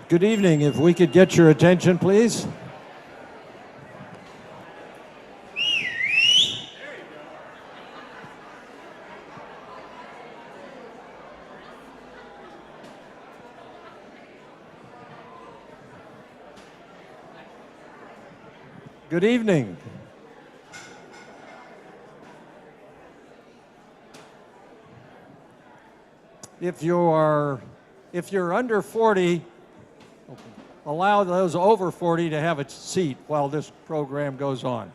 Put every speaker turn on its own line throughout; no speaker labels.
Good evening. If we could get your attention, please. Good evening. If you're under 40, allow those over 40 to have a seat while this program goes on.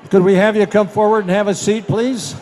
Could we have you come forward and have a seat, please?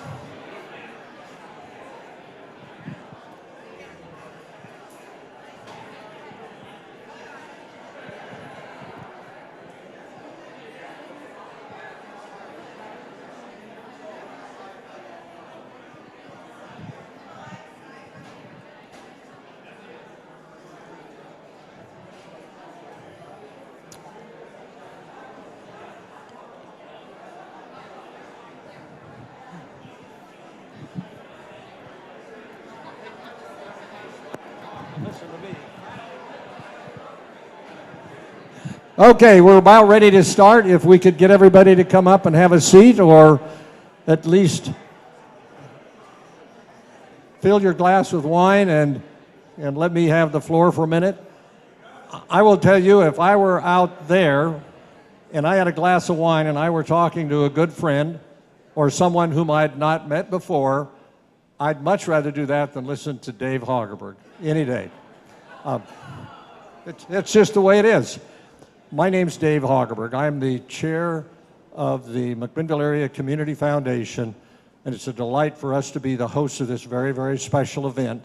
Okay, we're about ready to start. If we could get everybody to come up and have a seat, or at least fill your glass with wine and let me have the floor for a minute. I will tell you, if I were out there and I had a glass of wine and I were talking to a good friend or someone whom I had not met before, I'd much rather do that than listen to Dave Hagerberg any day. It's just the way it is. My name's Dave Hagerberg. I'm the chair of the McMinnville Area Community Foundation, and it's a delight for us to be the host of this very, very special event.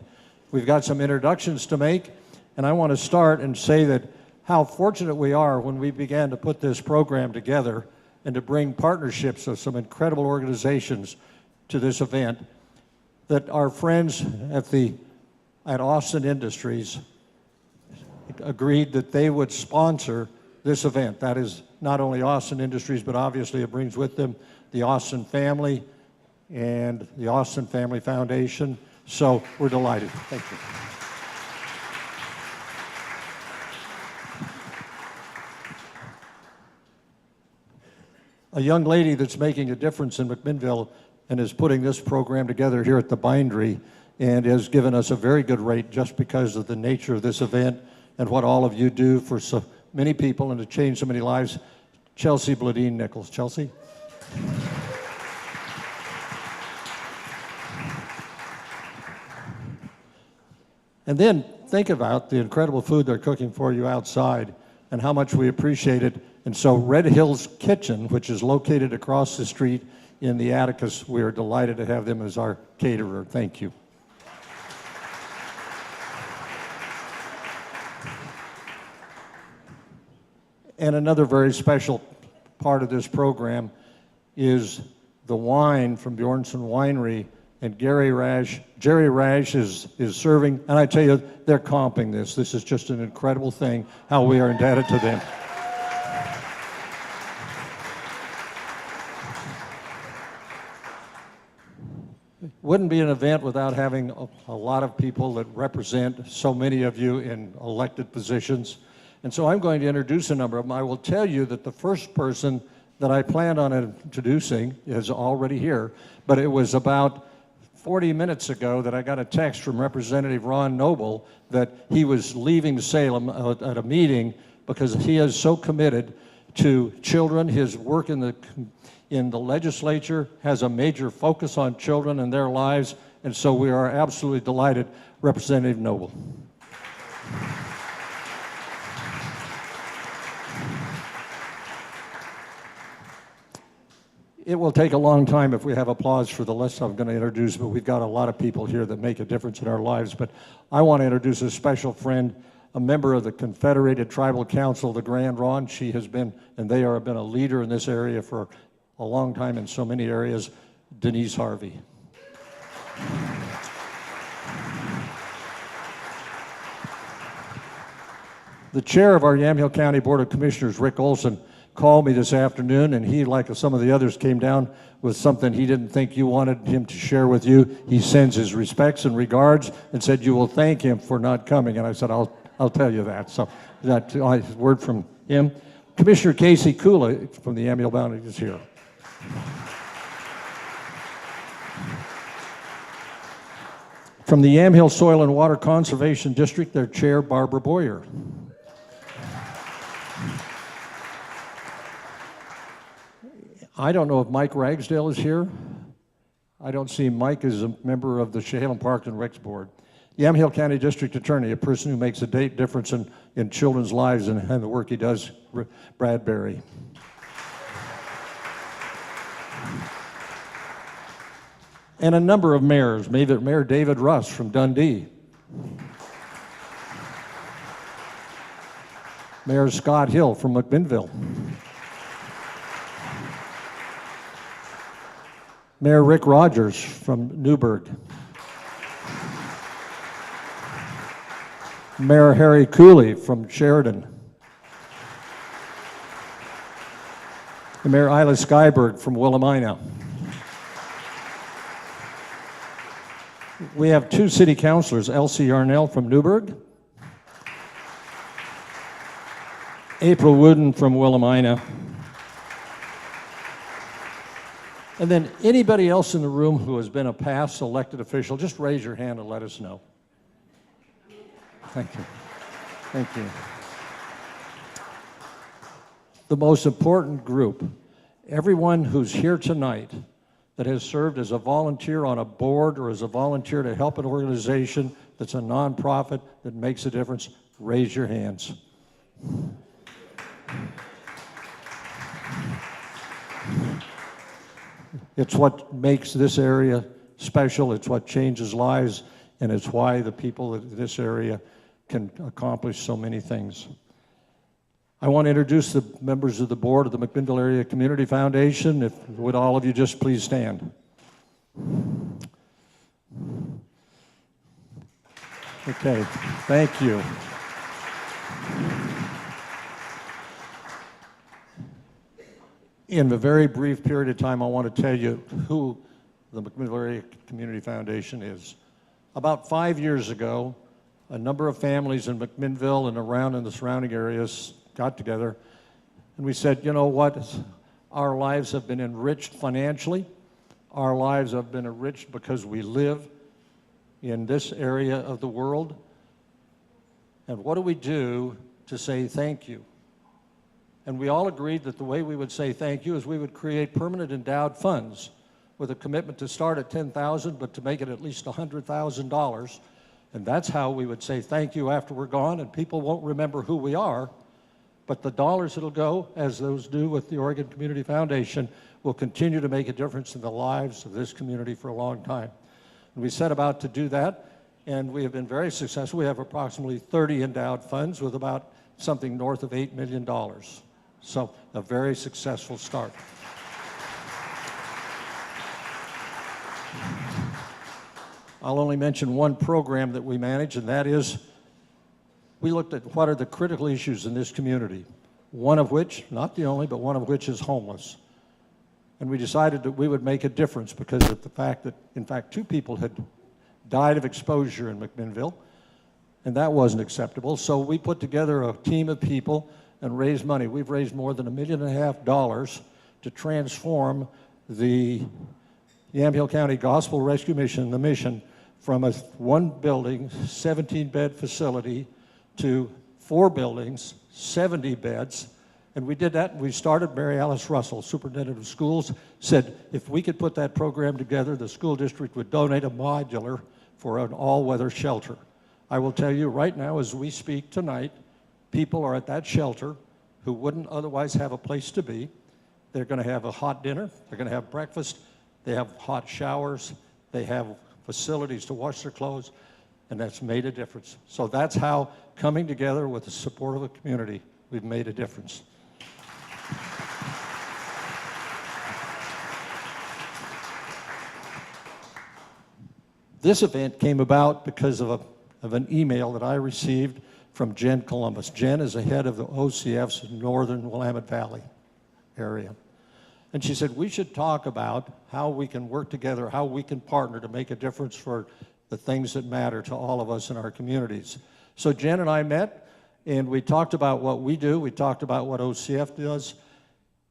We've got some introductions to make, and I want to start and say that how fortunate we are when we began to put this program together and to bring partnerships of some incredible organizations to this event, that our friends at Austin Industries agreed that they would sponsor this event. That is not only Austin Industries, but obviously it brings with them the Austin family and the Austin Family Foundation. So we're delighted. Thank you. A young lady that's making a difference in McMinnville and is putting this program together here at the Bindery and has given us a very good rate just because of the nature of this event and what all of you do for so many people and to change so many lives. Chelsea Bladine Nichols. Chelsea? And then think about the incredible food they're cooking for you outside and how much we appreciate it. And so Red Hills Kitchen, which is located across the street in the Atticus, we are delighted to have them as our caterer. Thank you. And another very special part of this program is the wine from Bjornson Winery, and Jerry Rash is serving, and I tell you, they're comping this. This is just an incredible thing, how we are indebted to them. It wouldn't be an event without having a lot of people that represent so many of you in elected positions. And so I'm going to introduce a number of them. I will tell you that the first person that I planned on introducing is already here, but it was about 40 minutes ago that I got a text from Representative Ron Noble that he was leaving Salem at a meeting because he is so committed to children. His work in the legislature has a major focus on children and their lives, and so we are absolutely delighted. Representative Noble. It will take a long time if we have applause for the list I'm going to introduce, but we've got a lot of people here that make a difference in our lives. But I want to introduce a special friend, a member of the Confederated Tribal Council, the Grand Ronde. She has been, and they have been a leader in this area for a long time in so many areas, Denise Harvey. The chair of our Yamhill County Board of Commissioners, Rick Olson, called me this afternoon, and he, like some of the others, came down with something he didn't think you wanted him to share with you. He sends his respects and regards and said you will thank him for not coming. And I said, I'll tell you that. So that's a word from him. Commissioner Casey Kula from the Yamhill Boundary is here. From the Yamhill Soil and Water Conservation District, their chair, Barbara Boyer. I don't know if Mike Ragsdale is here. I don't see Mike as a member of the Chehalis Park and Recs Board. Yamhill County District Attorney, a person who makes a difference in children's lives and the work he does, Brad Berry. And a number of mayors, Mayor David Russ from Dundee. Mayor Scott Hill from McMinnville. Mayor Rick Rogers from Newburgh. Mayor Harry Cooley from Sheridan. And Mayor Isla Skyberg from Willamina. We have two city councilors, Elsie Yarnell from Newburgh, April Wooden from Willamina. And then anybody else in the room who has been a past elected official, just raise your hand and let us know. Thank you. Thank you. The most important group, everyone who's here tonight that has served as a volunteer on a board or as a volunteer to help an organization that's a nonprofit that makes a difference, raise your hands. It's what makes this area special, it's what changes lives, and it's why the people in this area can accomplish so many things. I want to introduce the members of the board of the McMinnville Area Community Foundation. If would all of you just please stand. Okay, thank you. In a very brief period of time, I want to tell you who the McMinnville Area Community Foundation is. About 5 years ago, a number of families in McMinnville and around in the surrounding areas got together, and we said, you know what, our lives have been enriched financially. Our lives have been enriched because we live in this area of the world. And what do we do to say thank you? And we all agreed that the way we would say thank you is we would create permanent endowed funds with a commitment to start at $10,000, but to make it at least $100,000. And that's how we would say thank you after we're gone, and people won't remember who we are, but the dollars that'll go, as those do with the Oregon Community Foundation, will continue to make a difference in the lives of this community for a long time. And we set about to do that, and we have been very successful. We have approximately 30 endowed funds with about something north of $8 million. So a very successful start. I'll only mention one program that we manage, and that is we looked at what are the critical issues in this community, one of which, not the only, but one of which is homeless. And we decided that we would make a difference because of the fact that, in fact, 2 people had died of exposure in McMinnville, and that wasn't acceptable. So we put together a team of people and raised money. We've raised more than $1.5 million to transform the Yamhill County Gospel Rescue Mission, the mission, from a 1-building, 17-bed facility to 4 buildings, 70 beds. And we did that, and we started. Mary Alice Russell, superintendent of schools, said if we could put that program together, the school district would donate a modular for an all-weather shelter. I will tell you right now, as we speak tonight, people are at that shelter who wouldn't otherwise have a place to be. They're going to have a hot dinner. They're going to have breakfast. They have hot showers. They have facilities to wash their clothes, and that's made a difference. So that's how, coming together with the support of the community, we've made a difference. This event came about because of an email that I received from Jen Columbus. Jen is the head of the OCF's Northern Willamette Valley area. And she said, we should talk about how we can work together, how we can partner to make a difference for the things that matter to all of us in our communities. So Jen and I met, and we talked about what we do. We talked about what OCF does.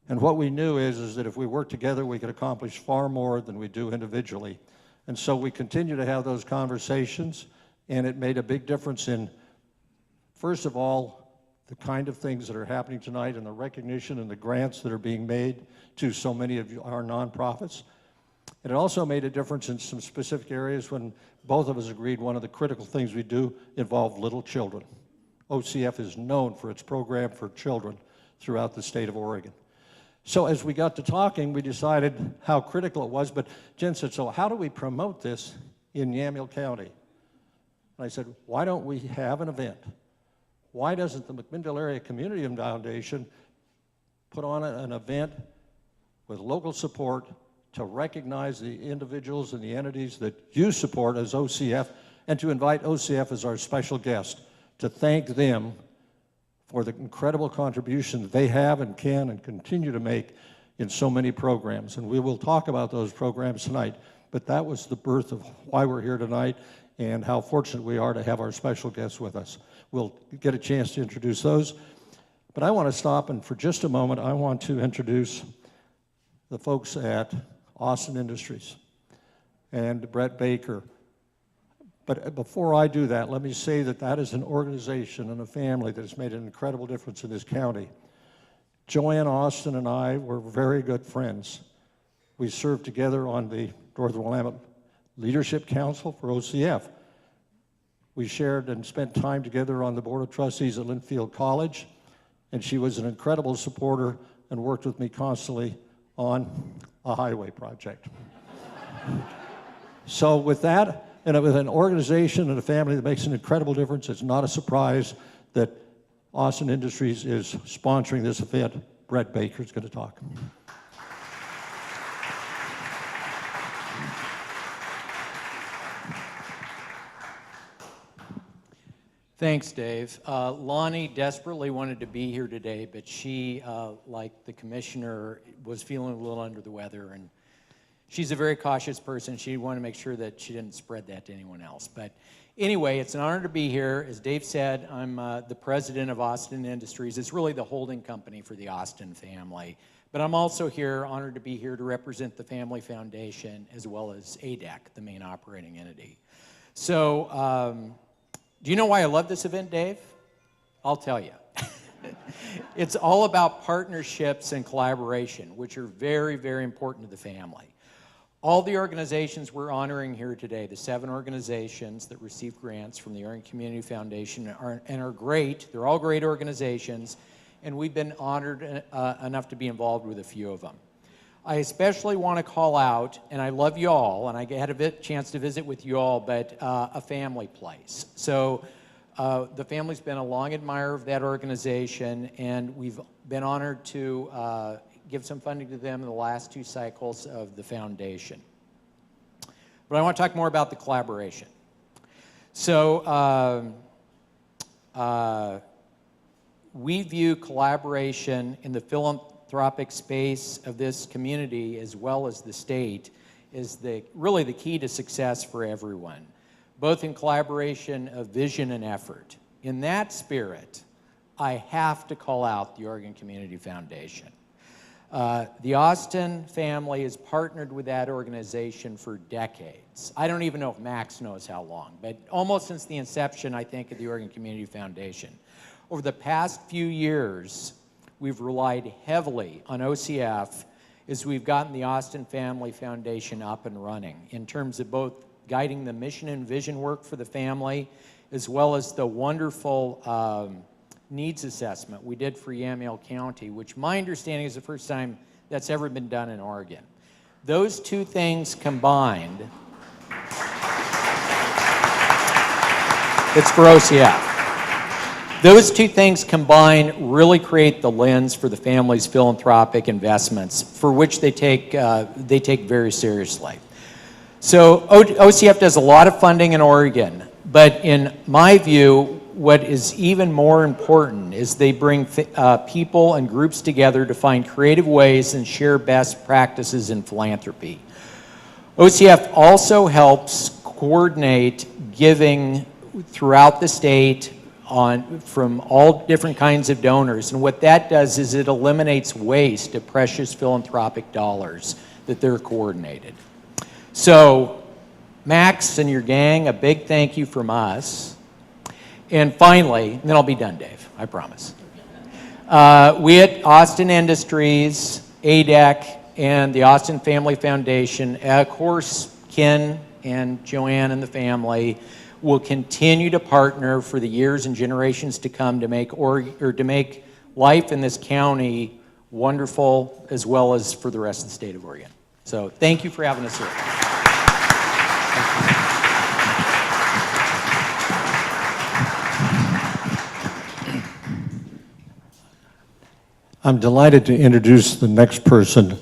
And what we knew is that if we work together, we could accomplish far more than we do individually. And so we continue to have those conversations, and it made a big difference in, first of all, the kind of things that are happening tonight and the recognition and the grants that are being made to so many of our nonprofits. And it also made a difference in some specific areas when both of us agreed one of the critical things we do involved little children. OCF is known for its program for children throughout the state of Oregon. So as we got to talking, we decided how critical it was, but Jen said, so how do we promote this in Yamhill County? And I said, why don't we have an event? Why doesn't the McMinnville Area Community Foundation put on an event with local support to recognize the individuals and the entities that you support as OCF, and to invite OCF as our special guest to thank them for the incredible contribution they have and can and continue to make in so many programs. And we will talk about those programs tonight, but that was the birth of why we're here tonight and how fortunate we are to have our special guests with us. We'll get a chance to introduce those, but I want to stop, and for just a moment, I want to introduce the folks at Austin Industries and Brett Baker. But before I do that, let me say that that is an organization and a family that has made an incredible difference in this county. Joanne Austin and I were very good friends. We served together on the Northern Willamette Leadership Council for OCF. We shared and spent time together on the Board of Trustees at Linfield College, and she was an incredible supporter and worked with me constantly on a highway project. So with that, and with an organization and a family that makes an incredible difference, it's not a surprise that Austin Industries is sponsoring this event. Brett Baker is going to talk.
Thanks, Dave. Lonnie desperately wanted to be here today, but she, like the commissioner, was feeling a little under the weather, and she's a very cautious person. She wanted to make sure that she didn't spread that to anyone else. But anyway, it's an honor to be here. As Dave said, I'm the president of Austin Industries. It's really the holding company for the Austin family. But I'm also here, honored to be here to represent the Family Foundation as well as ADEC, the main operating entity. So, do you know why I love this event, Dave? I'll tell you. It's all about partnerships and collaboration, which are very, very important to the family. All the organizations we're honoring here today, the 7 organizations that receive grants from the Oregon Community Foundation are great. They're all great organizations, and we've been honored enough to be involved with a few of them. I especially want to call out, and I love you all, and I had a chance to visit with you all, but a family place. So the family's been a long admirer of that organization, and we've been honored to give some funding to them in the last 2 cycles of the foundation. But I want to talk more about the collaboration. So we view collaboration in the philanthropic space of this community as well as the state is really the key to success for everyone, both in collaboration of vision and effort. In that spirit, I have to call out the Oregon Community Foundation. The Austin family has partnered with that organization for decades. I don't even know if Max knows how long, but almost since the inception, I think, of the Oregon Community Foundation. Over the past few years, we've relied heavily on OCF as we've gotten the Austin Family Foundation up and running in terms of both guiding the mission and vision work for the family, as well as the wonderful needs assessment we did for Yamhill County, which my understanding is the first time that's ever been done in Oregon. Those two things combined, it's for OCF. Those two things combined really create the lens for the family's philanthropic investments, for which they take very seriously. So OCF does a lot of funding in Oregon, but in my view, what is even more important is they bring people and groups together to find creative ways and share best practices in philanthropy. OCF also helps coordinate giving throughout the state from all different kinds of donors, and what that does is it eliminates waste of precious philanthropic dollars that they're coordinated. So, Max and your gang, a big thank you from us. And finally, and then I'll be done, Dave, I promise. We at Austin Industries, ADEC, and the Austin Family Foundation, of course, Ken and Joanne and the family, will continue to partner for the years and generations to come to make life in this county wonderful, as well as for the rest of the state of Oregon. So thank you for having us here.
I'm delighted to introduce the next person,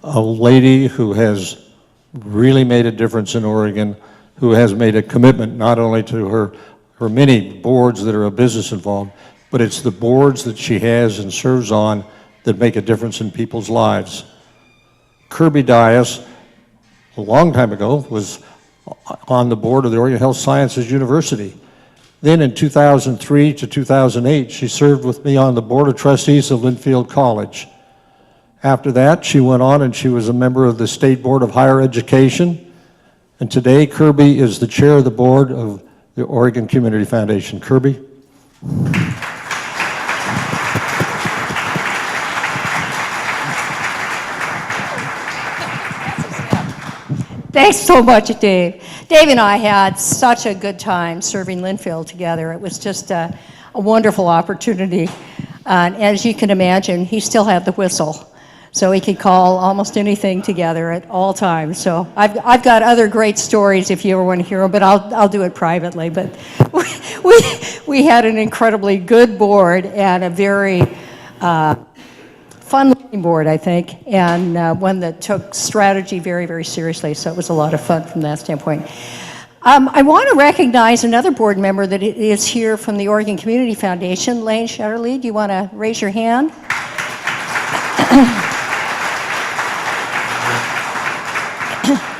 a lady who has really made a difference in Oregon, who has made a commitment not only to her many boards that are a business involved, but it's the boards that she has and serves on that make a difference in people's lives. Kirby Dias, a long time ago, was on the board of the Oregon Health Sciences University. Then in 2003 to 2008, she served with me on the Board of Trustees of Linfield College. After that, she went on and she was a member of the State Board of Higher Education. And today, Kirby is the chair of the board of the Oregon Community Foundation. Kirby?
Thanks so much, Dave. Dave and I had such a good time serving Linfield together. It was just a wonderful opportunity. And as you can imagine, he still had the whistle. So he could call almost anything together at all times. So I've got other great stories if you ever want to hear them, but I'll do it privately. But we had an incredibly good board and a very fun looking board, I think, and one that took strategy very, very seriously. So it was a lot of fun from that standpoint. I want to recognize another board member that is here from the Oregon Community Foundation, Lane Shetterly. Do you want to raise your hand?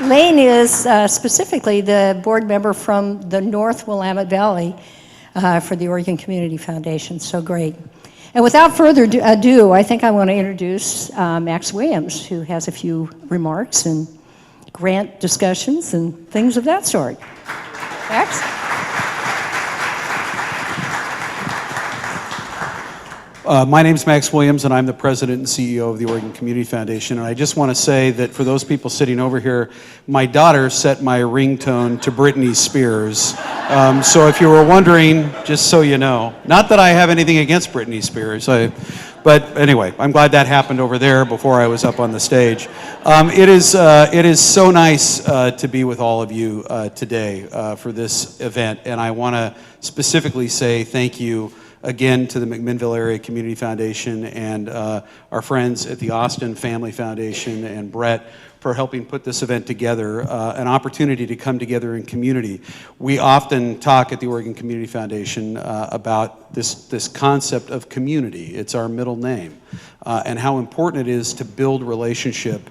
Lane is specifically the board member from the North Willamette Valley for the Oregon Community Foundation. So great. And without further ado, I think I want to introduce Max Williams, who has a few remarks and grant discussions and things of that sort. Max?
My name's Max Williams, and I'm the president and CEO of the Oregon Community Foundation. And I just want to say that for those people sitting over here, my daughter set my ringtone to Britney Spears. So if you were wondering, just so you know, not that I have anything against Britney Spears, but anyway, I'm glad that happened over there before I was up on the stage. It is so nice to be with all of you today for this event, and I want to specifically say thank you again to the McMinnville Area Community Foundation and our friends at the Austin Family Foundation and Brett for helping put this event together, an opportunity to come together in community. We often talk at the Oregon Community Foundation about this concept of community. It's our middle name, and how important it is to build relationship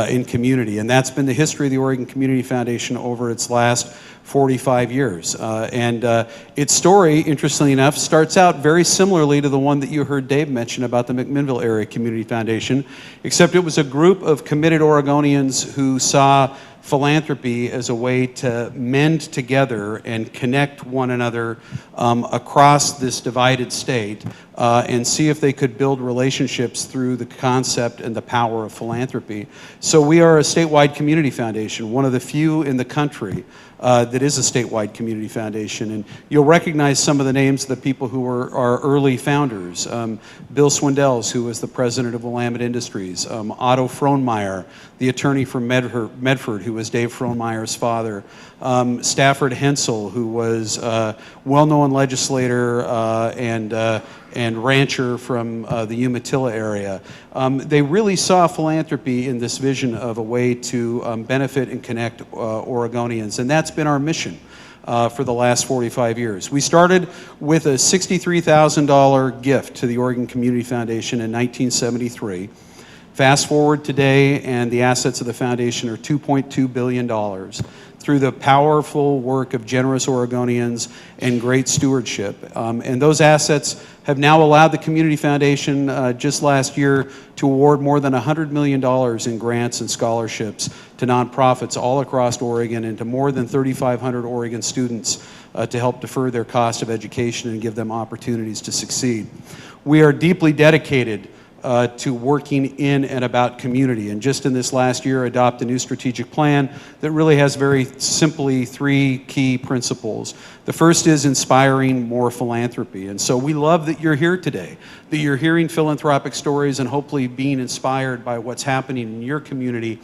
in community. And that's been the history of the Oregon Community Foundation over its last 45 years. Its story, interestingly enough, starts out very similarly to the one that you heard Dave mention about the McMinnville Area Community Foundation, except it was a group of committed Oregonians who saw philanthropy as a way to mend together and connect one another across this divided state and see if they could build relationships through the concept and the power of philanthropy. So we are a statewide community foundation, one of the few in the country that is a statewide community foundation. And you'll recognize some of the names of the people who were our early founders. Bill Swindells, who was the president of Willamette Industries. Otto Frohnmeyer, the attorney from Medford, who was Dave Frohnmeyer's father. Stafford Hensel, who was a well-known legislator and rancher from the Umatilla area. They really saw philanthropy in this vision of a way to benefit and connect Oregonians, and that's been our mission for the last 45 years. We started with a $63,000 gift to the Oregon Community Foundation in 1973. Fast forward today, and the assets of the foundation are $2.2 billion. Through the powerful work of generous Oregonians and great stewardship. And those assets have now allowed the Community Foundation just last year to award more than $100 million in grants and scholarships to nonprofits all across Oregon and to more than 3,500 Oregon students to help defer their cost of education and give them opportunities to succeed. We are deeply dedicated to working in and about community, and just in this last year adopt a new strategic plan that really has very simply three key principles. The first is inspiring more philanthropy, and so we love that you're here today, that you're hearing philanthropic stories and hopefully being inspired by what's happening in your community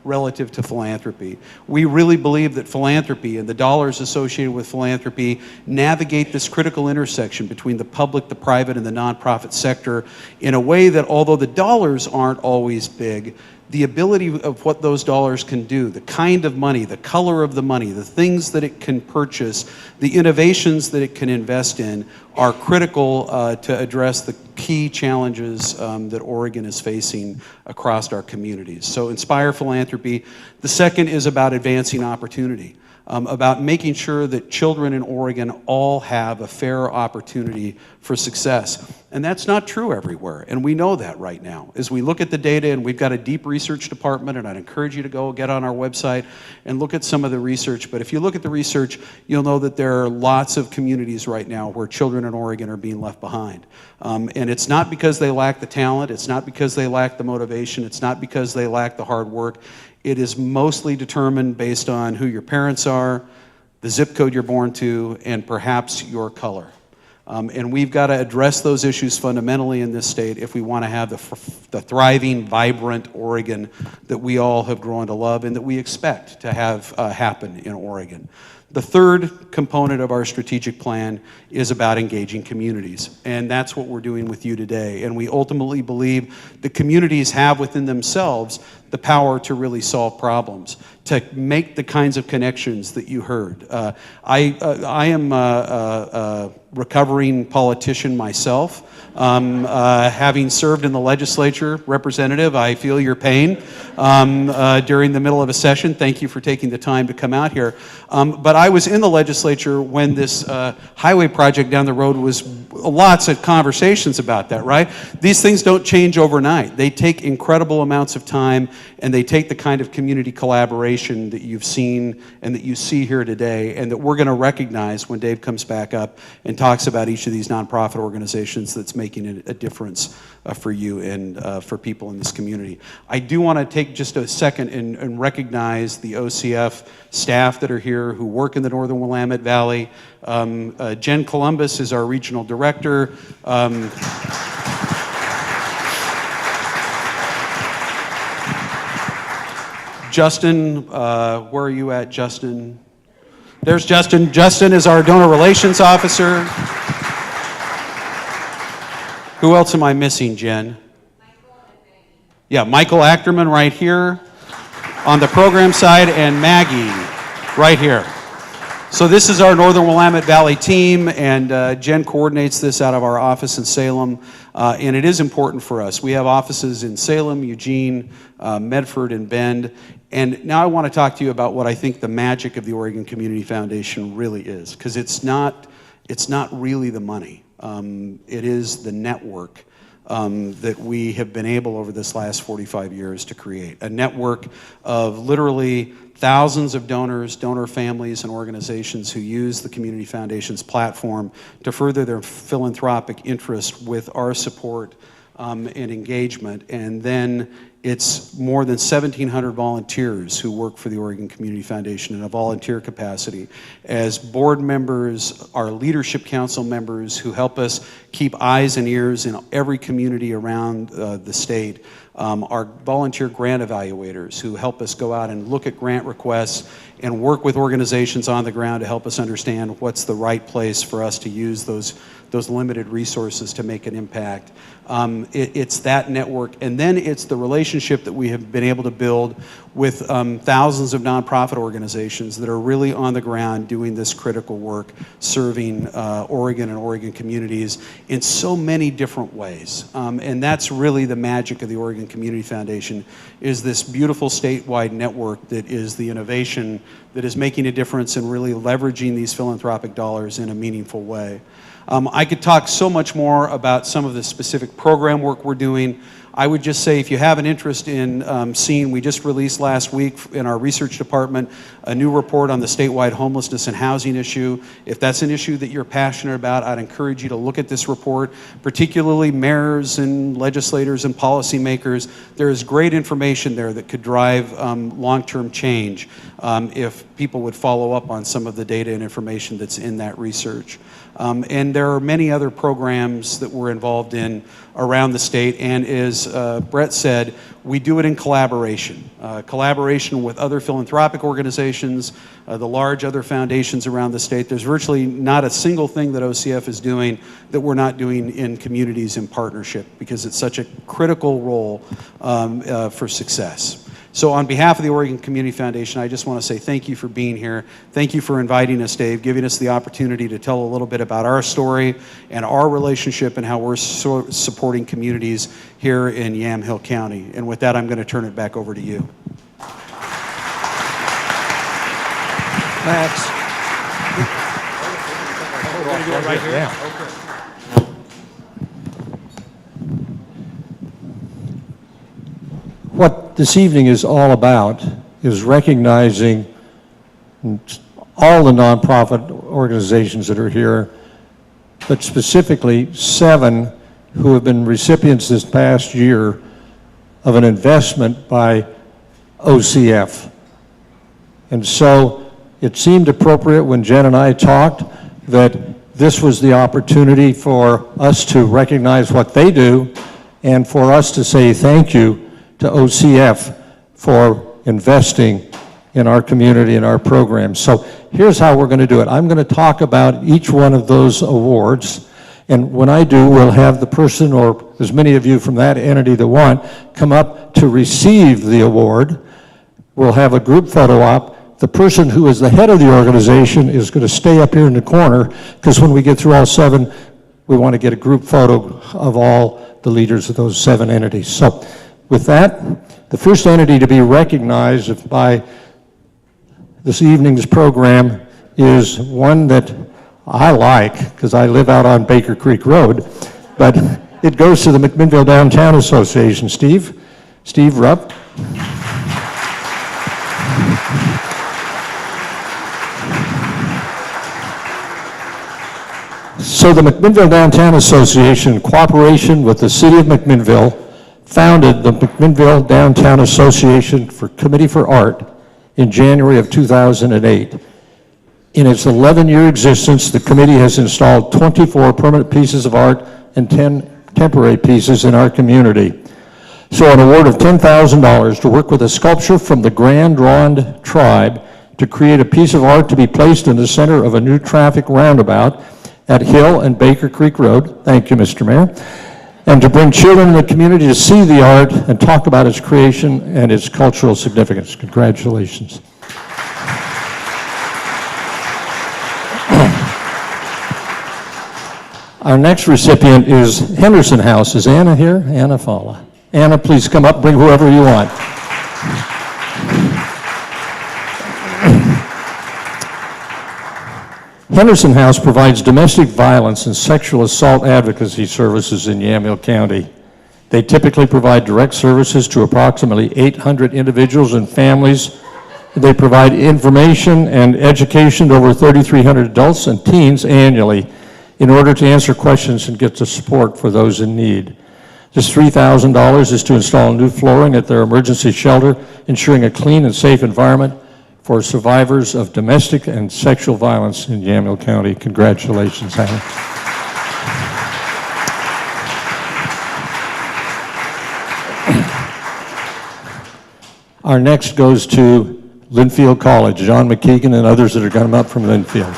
relative to philanthropy. We really believe that philanthropy and the dollars associated with philanthropy navigate this critical intersection between the public, the private, and the nonprofit sector in a way that, although the dollars aren't always big, the ability of what those dollars can do, the kind of money, the color of the money, the things that it can purchase, the innovations that it can invest in are critical to address the key challenges that Oregon is facing across our communities. So inspire philanthropy. The second is about advancing opportunity. About making sure that children in Oregon all have a fair opportunity for success. And that's not true everywhere, and we know that right now. As we look at the data, and we've got a deep research department, and I'd encourage you to go get on our website and look at some of the research, but if you look at the research, you'll know that there are lots of communities right now where children in Oregon are being left behind. And it's not because they lack the talent, it's not because they lack the motivation, it's not because they lack the hard work. It is mostly determined based on who your parents are, the zip code you're born to, and perhaps your color. And we've got to address those issues fundamentally in this state if we want to have the thriving, vibrant Oregon that we all have grown to love and that we expect to have happen in Oregon. The third component of our strategic plan is about engaging communities, and that's what we're doing with you today. And we ultimately believe the communities have within themselves the power to really solve problems, to make the kinds of connections that you heard. I am a recovering politician myself. Having served in the legislature, Representative, I feel your pain during the middle of a session. Thank you for taking the time to come out here. But I was in the legislature when this highway project down the road was lots of conversations about that, right? These things don't change overnight. They take incredible amounts of time, and they take the kind of community collaboration that you've seen and that you see here today, and that we're going to recognize when Dave comes back up and talks about each of these nonprofit organizations that's making a difference for you and for people in this community. I do want to take just a second and recognize the OCF staff that are here who work in the Northern Willamette Valley. Jen Columbus is our regional director. Justin, where are you at, Justin? There's Justin. Justin is our donor relations officer. Who else am I missing, Jen? Yeah, Michael Ackerman right here on the program side, and Maggie right here. So this is our Northern Willamette Valley team, and Jen coordinates this out of our office in Salem, and it is important for us. We have offices in Salem, Eugene, Medford, and Bend, and now I want to talk to you about what I think the magic of the Oregon Community Foundation really is, because it's not really the money. It is the network that we have been able over this last 45 years to create. A network of literally thousands of donors, donor families, and organizations who use the Community Foundation's platform to further their philanthropic interest with our support and engagement. And then it's more than 1,700 volunteers who work for the Oregon Community Foundation in a volunteer capacity as board members, our leadership council members who help us keep eyes and ears in every community around the state, our volunteer grant evaluators who help us go out and look at grant requests and work with organizations on the ground to help us understand what's the right place for us to use those limited resources to make an impact. It's that network, and then it's the relationship that we have been able to build with thousands of nonprofit organizations that are really on the ground doing this critical work, serving Oregon and Oregon communities in so many different ways. And that's really the magic of the Oregon Community Foundation, is this beautiful statewide network that is the innovation that is making a difference and really leveraging these philanthropic dollars in a meaningful way. I could talk so much more about some of the specific program work we're doing. I would just say, if you have an interest in seeing, we just released last week in our research department a new report on the statewide homelessness and housing issue. If that's an issue that you're passionate about, I'd encourage you to look at this report, particularly mayors and legislators and policymakers. There is great information there that could drive long-term change if people would follow up on some of the data and information that's in that research. And there are many other programs that we're involved in around the state, and as Brett said, we do it in collaboration. Collaboration with other philanthropic organizations, the large other foundations around the state. There's virtually not a single thing that OCF is doing that we're not doing in communities in partnership, because it's such a critical role for success. So on behalf of the Oregon Community Foundation, I just want to say thank you for being here. Thank you for inviting us, Dave, giving us the opportunity to tell a little bit about our story and our relationship and how we're supporting communities here in Yamhill County. And with that, I'm going to turn it back over to you.
Max.
We're going to do it right here?
Yeah.
Okay.
What this evening is all about is recognizing all the nonprofit organizations that are here, but specifically 7 who have been recipients this past year of an investment by OCF. And so it seemed appropriate when Jen and I talked that this was the opportunity for us to recognize what they do and for us to say thank you to OCF for investing in our community and our programs. So here's how we're going to do it. I'm going to talk about each one of those awards, and when I do, we'll have the person, or as many of you from that entity that want, come up to receive the award. We'll have a group photo op. The person who is the head of the organization is going to stay up here in the corner, because when we get through all 7, we want to get a group photo of all the leaders of those 7 entities. So with that, the first entity to be recognized by this evening's program is one that I like, because I live out on Baker Creek Road, but it goes to the McMinnville Downtown Association. Steve Rupp. So the McMinnville Downtown Association, in cooperation with the City of McMinnville, founded the McMinnville Downtown Association for Committee for Art in January of 2008. In its 11-year existence, the committee has installed 24 permanent pieces of art and 10 temporary pieces in our community. So an award of $10,000 to work with a sculpture from the Grand Ronde tribe to create a piece of art to be placed in the center of a new traffic roundabout at Hill and Baker Creek Road. Thank you, Mr. Mayor. And to bring children in the community to see the art and talk about its creation and its cultural significance. Congratulations. Our next recipient is Henderson House. Is Anna here? Anna Fala. Anna, please come up, bring whoever you want. Henderson House provides domestic violence and sexual assault advocacy services in Yamhill County. They typically provide direct services to approximately 800 individuals and families. They provide information and education to over 3,300 adults and teens annually in order to answer questions and get the support for those in need. This $3,000 is to install new flooring at their emergency shelter, ensuring a clean and safe environment for survivors of domestic and sexual violence in Yamhill County. Congratulations, Hannah. Our next goes to Linfield College, John McKeegan and others that are going to come up from Linfield.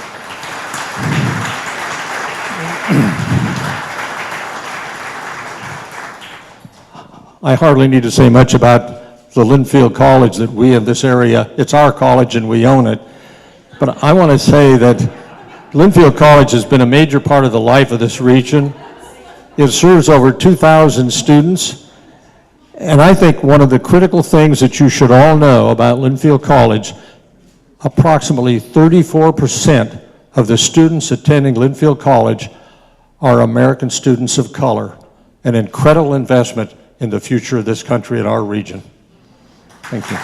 I hardly need to say much about the Linfield College that we in this area, it's our college and we own it. But I want to say that Linfield College has been a major part of the life of this region. It serves over 2,000 students. And I think one of the critical things that you should all know about Linfield College, approximately 34% of the students attending Linfield College are American students of color, an incredible investment in the future of this country and our region. Thank you.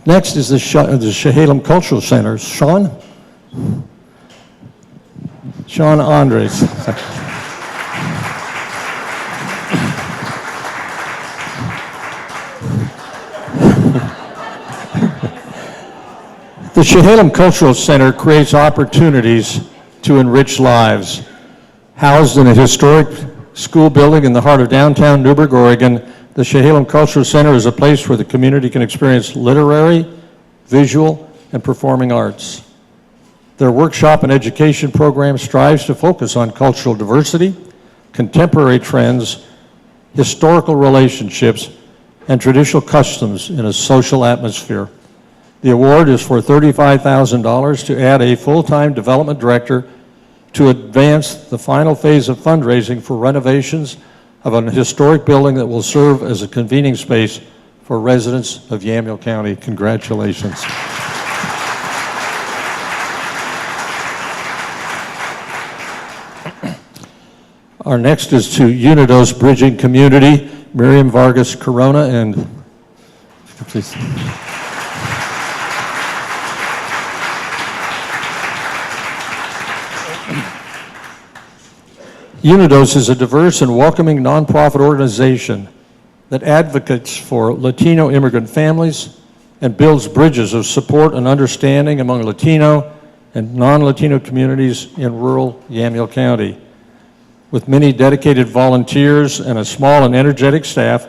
Next is the Chehalem Cultural Center. Sean Andres. The Chehalem Cultural Center creates opportunities to enrich lives. Housed in a historic school building in the heart of downtown Newburgh, Oregon, the Chehalem Cultural Center is a place where the community can experience literary, visual, and performing arts. Their workshop and education program strives to focus on cultural diversity, contemporary trends, historical relationships, and traditional customs in a social atmosphere. The award is for $35,000 to add a full-time development director to advance the final phase of fundraising for renovations of an historic building that will serve as a convening space for residents of Yamhill County. Congratulations. Our next is to Unidos Bridging Community, Miriam Vargas Corona, and please. Unidos is a diverse and welcoming nonprofit organization that advocates for Latino immigrant families and builds bridges of support and understanding among Latino and non-Latino communities in rural Yamhill County. With many dedicated volunteers and a small and energetic staff,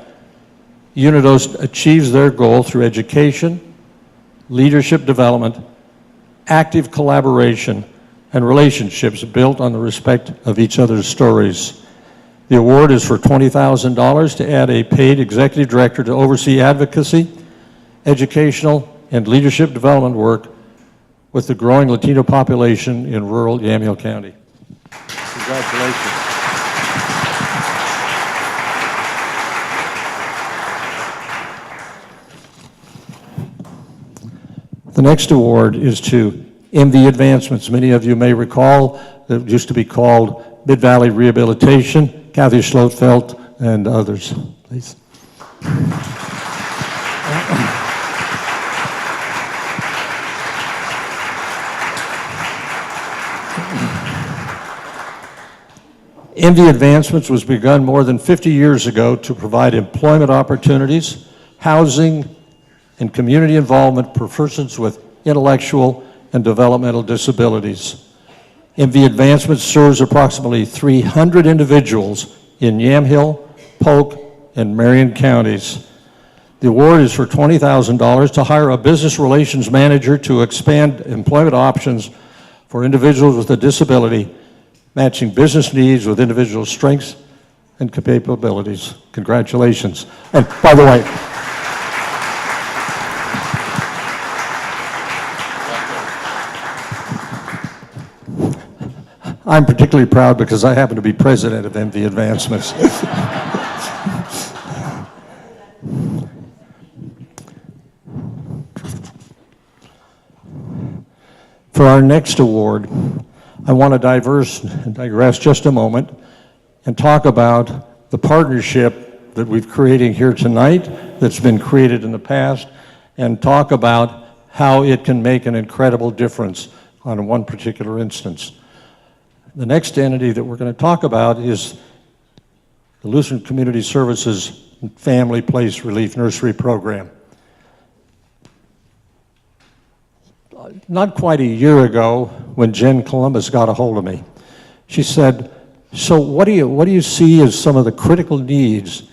Unidos achieves their goal through education, leadership development, active collaboration, and relationships built on the respect of each other's stories. The award is for $20,000 to add a paid executive director to oversee advocacy, educational, and leadership development work with the growing Latino population in rural Yamhill County. Congratulations. The next award is to MV Advancements. Many of you may recall that it used to be called Mid-Valley Rehabilitation, Kathy Schlotfeld and others, please. MV Advancements was begun more than 50 years ago to provide employment opportunities, housing, and community involvement for persons with intellectual and developmental disabilities. MV Advancement serves approximately 300 individuals in Yamhill, Polk, and Marion counties. The award is for $20,000 to hire a business relations manager to expand employment options for individuals with a disability, matching business needs with individual strengths and capabilities. Congratulations. And by the way, I'm particularly proud because I happen to be president of MV Advancements. For our next award, I want to digress just a moment and talk about the partnership that we've created here tonight, that's been created in the past, and talk about how it can make an incredible difference on one particular instance. The next entity that we're going to talk about is the Lutheran Community Services Family Place Relief Nursery Program. Not quite a year ago, when Jen Columbus got a hold of me, she said, so what do you see as some of the critical needs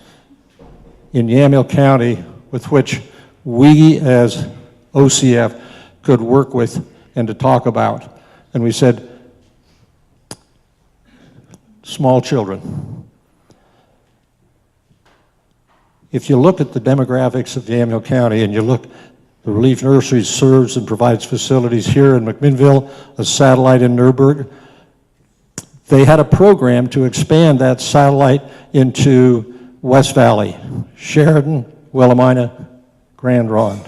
in Yamhill County with which we as OCF could work with and to talk about? And we said, small children. If you look at the demographics of Yamhill County and you look, the Relief Nursery serves and provides facilities here in McMinnville, a satellite in Newburgh. They had a program to expand that satellite into West Valley, Sheridan, Willamina, Grand Ronde.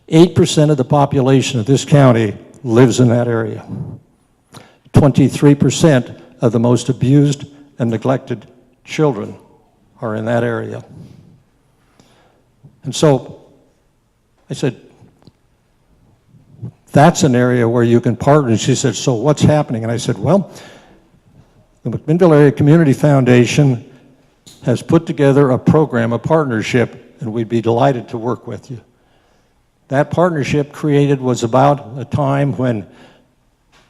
8% of the population of this county lives in that area. 23% of the most abused and neglected children are in that area. And so I said, that's an area where you can partner. And she said, so what's happening? And I said, well, the McMinnville Area Community Foundation has put together a program, a partnership, and we'd be delighted to work with you. That partnership created was about a time when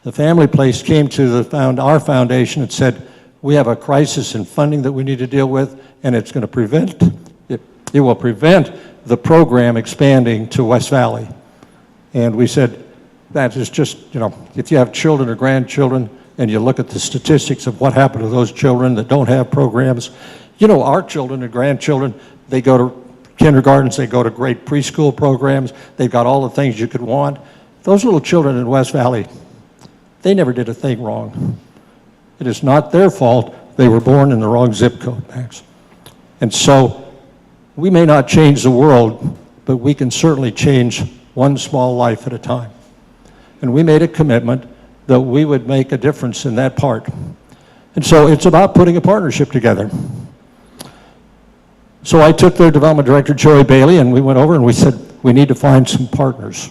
the Family Place came to our foundation and said, we have a crisis in funding that we need to deal with, and it's going to it will prevent the program expanding to West Valley. And we said, that is just, if you have children or grandchildren and you look at the statistics of what happened to those children that don't have programs, our children and grandchildren, they go to kindergartens, they go to great preschool programs, they've got all the things you could want. Those little children in West Valley, they never did a thing wrong. It is not their fault they were born in the wrong zip code, Max. And so, we may not change the world, but we can certainly change one small life at a time. And we made a commitment that we would make a difference in that part. And so it's about putting a partnership together. So I took their development director, Joey Bailey, and we went over and we said, we need to find some partners.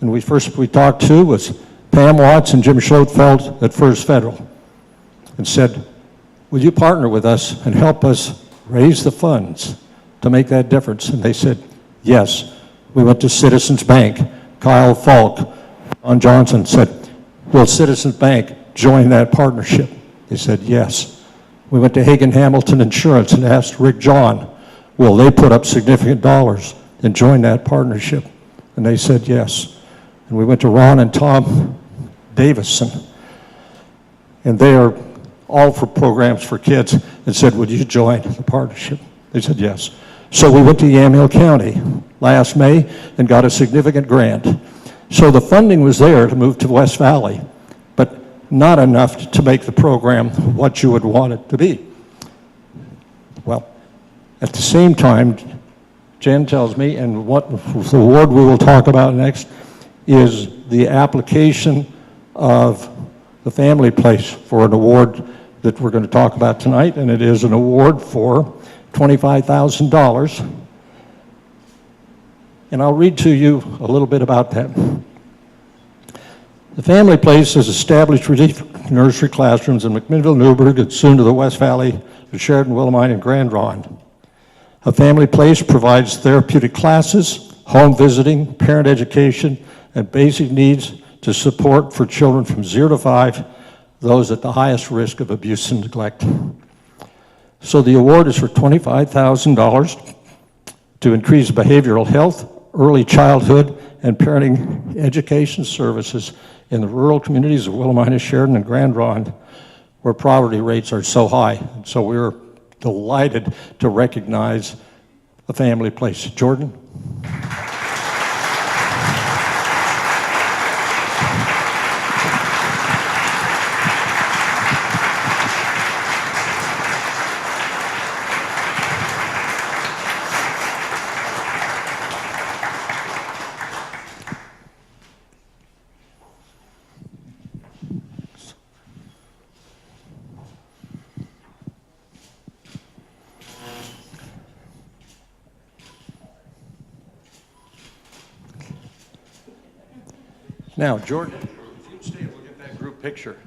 And we talked to was Pam Watts and Jim Schlotfeld at First Federal and said, will you partner with us and help us raise the funds to make that difference? And they said, yes. We went to Citizens Bank. Kyle Falk, John Johnson said, will Citizens Bank join that partnership? They said, yes. We went to Hagen Hamilton Insurance and asked Rick John, will they put up significant dollars and join that partnership? And they said, yes. And we went to Ron and Tom Davison, and they are all for programs for kids, and said, would you join the partnership? They said, yes. So we went to Yamhill County last May and got a significant grant. So the funding was there to move to West Valley, but not enough to make the program what you would want it to be. Well, at the same time, Jen tells me, and what the award we will talk about next is the application of the Family Place for an award that we're going to talk about tonight, and it is an award for $25,000. And I'll read to you a little bit about that. The Family Place has established relief nursery classrooms in McMinnville, Newburgh, and soon to the West Valley, to Sheridan, Willamine, and Grand Ronde. A Family Place provides therapeutic classes, home visiting, parent education, and basic needs to support for children from 0 to 5, those at the highest risk of abuse and neglect. So the award is for $25,000 to increase behavioral health, early childhood, and parenting education services in the rural communities of Willamina, Sheridan, and Grand Ronde, where poverty rates are so high. And so we're delighted to recognize a Family Place. Jordan? Now, Jordan, if you'd stay, we'll get that group picture.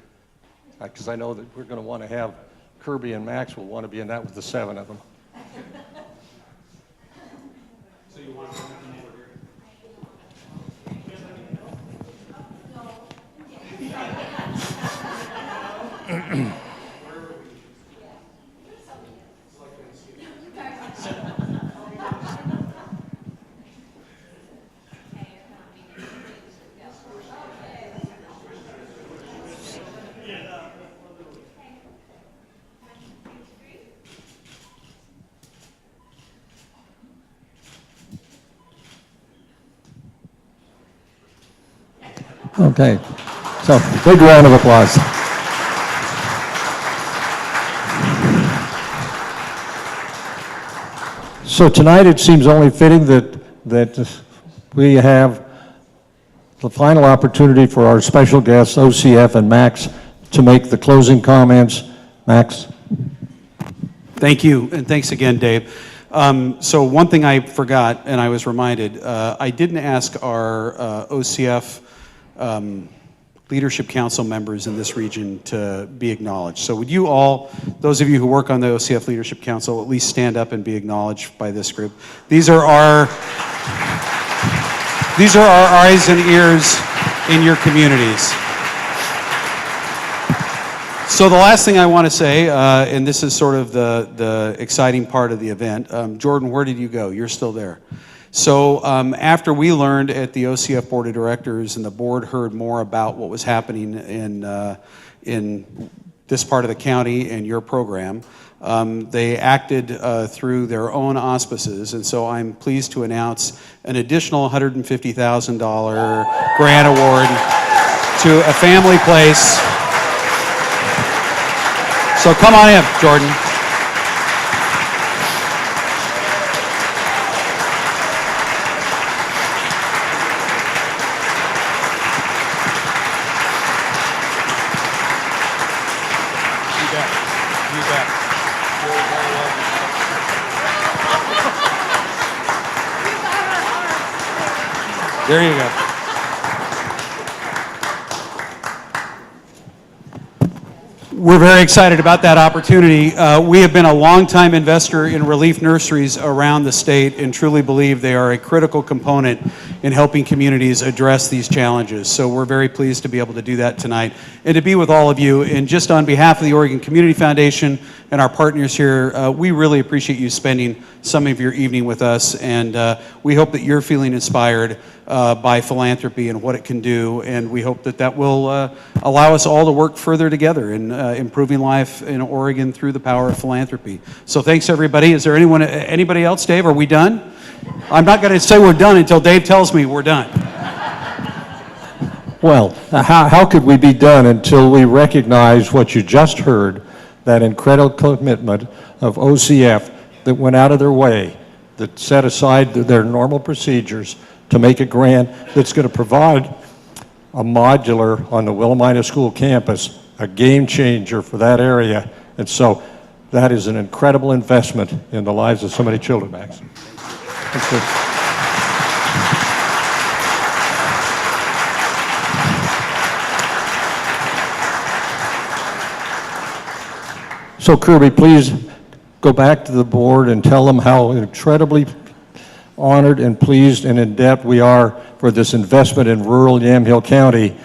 Because I know that we're going to want to have Kirby and Max will want to be in that with the 7 of them.
So you want to come over here?
Okay, so big round of applause. So tonight it seems only fitting that we have the final opportunity for our special guests, OCF and Max, to make the closing comments. Max?
Thank you, and thanks again, Dave. So one thing I forgot, and I was reminded, I didn't ask our OCF Leadership Council members in this region to be acknowledged. So would you all, those of you who work on the OCF Leadership Council, at least stand up and be acknowledged by this group? These are our eyes and ears in your communities. So the last thing I want to say, and this is sort of the exciting part of the event, Jordan, where did you go? You're still there. So after we learned at the OCF Board of Directors and the board heard more about what was happening in this part of the county and your program, they acted through their own auspices, and so I'm pleased to announce an additional $150,000 grant award to a family place. So come on in, Jordan. There you go. We're very excited about that opportunity. We have been a longtime investor in relief nurseries around the state and truly believe they are a critical component in helping communities address these challenges. So we're very pleased to be able to do that tonight and to be with all of you. And just on behalf of the Oregon Community Foundation and our partners here, we really appreciate you spending some of your evening with us, and we hope that you're feeling inspired by philanthropy and what it can do, and we hope that that will allow us all to work further together in improving life in Oregon through the power of philanthropy. So thanks, everybody. Is there anybody else? Dave, are we done? I'm not going to say we're done until Dave tells me we're done.
Well, how could we be done until we recognize what you just heard, that incredible commitment of OCF that went out of their way, that set aside their normal procedures to make a grant that's going to provide a modular on the Willamina School campus, a game changer for that area. And so that is an incredible investment in the lives of so many children, Max. Thank you. So Kirby, please go back to the board and tell them how incredibly honored and pleased and in debt we are for this investment in rural Yamhill County.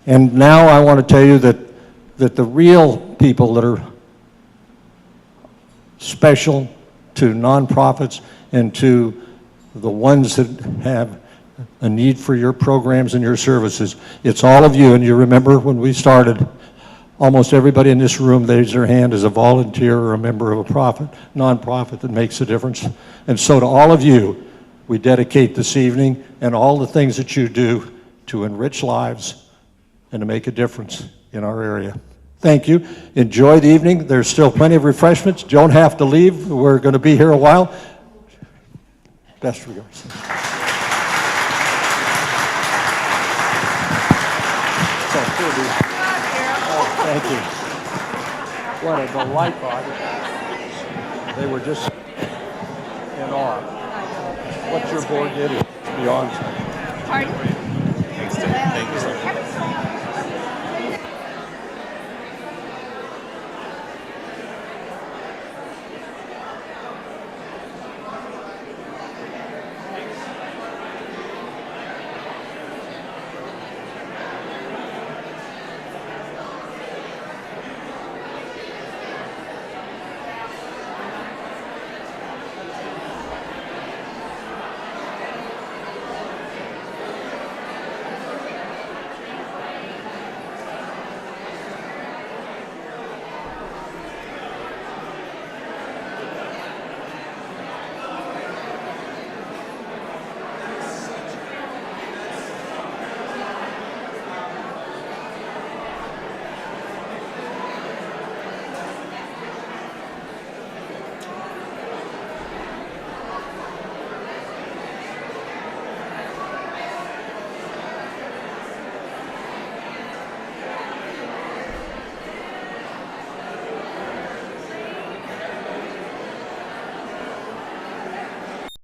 And now I want to tell you that the real people that are special to nonprofits and to the ones that have a need for your programs and your services, it's all of you. And you remember when we started, almost everybody in this room raised their hand as a volunteer or a member of a nonprofit that makes a difference. And so to all of you, we dedicate this evening and all the things that you do to enrich lives and to make a difference in our area. Thank you. Enjoy the evening. There's still plenty of refreshments. Don't have to leave. We're going to be here a while. Best regards. Thank you. What a delight, Bob. They were just in awe. What your board did is beyond